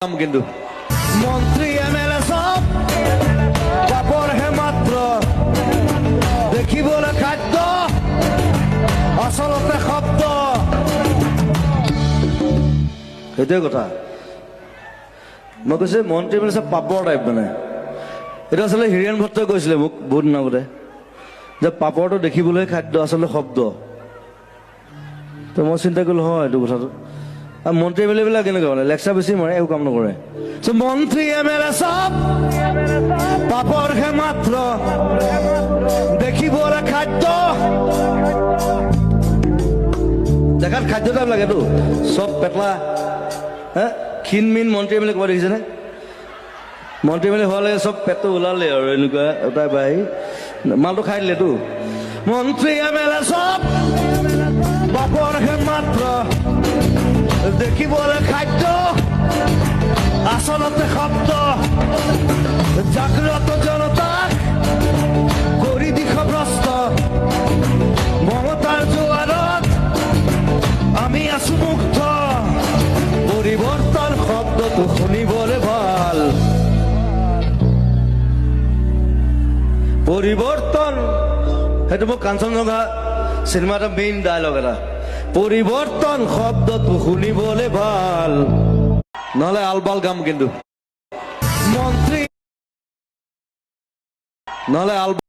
কিন্তু মন্ত্ৰী এমএলএ সব কাপড় হে মাত্ৰ দেখিবলৈ খাদ্য আচলতে শব্দ। সেইটোৱে কথা মই কৈছো মন্ত্ৰী মানে চব পাপৰ টাইপ মানে এইটো আচলতে হিৰেণ ভট্টই কৈছিলে মোক বহুত দিন আগতে যে পাপৰটো দেখিবলৈ খাদ্য আচলতে শব্দ। তো মই চিন্তা কৰিলো হয় এইটো কথাটো। আৰু মন্ত্ৰী এম এল এ বিলাক কেনেকুৱা মানে লেকচাৰ বেছি মাৰে একো কাম নকৰে। মন্ত্রী এমএলএ সব পাপড় হে মাত্র দেখিবলৈ খাদ্য দেখাত খাদ্য টাইপ লাগেতো চব পেটলা হে ক্ষীণ মিন মন্ত্ৰী এম এল এ ক'ব দেখিছেনে? মন্ত্ৰী এম এল এ হোৱা লাগে চব পেটটো ওলালে আৰু এনেকুৱা এটাই বাই মালটো খাই দিলেতো। মন্ত্রী এমএলএ সব পাপড় হে মাত্র দেখিবলৈ খাদ্য আচলতে শব্দ। জাগ্রত জনতাক কৰি দিশভ্ৰষ্ট মমতাৰ জোৱাৰত আমি আছো মুগ্ধ। পৰিৱৰ্তন শব্দটো শুনিবলৈ ভাল। পৰিৱৰ্তন সেইটো মোক কাঞ্চনজংঘা চিনেমা এটা মেইন ডায়লগ এটা। পৰিৱৰ্তন শব্দটো শুনিবলৈ ভাল নহ'লে আলবাল গাম কিন্তু মন্ত্ৰী নহ'লে আলবাল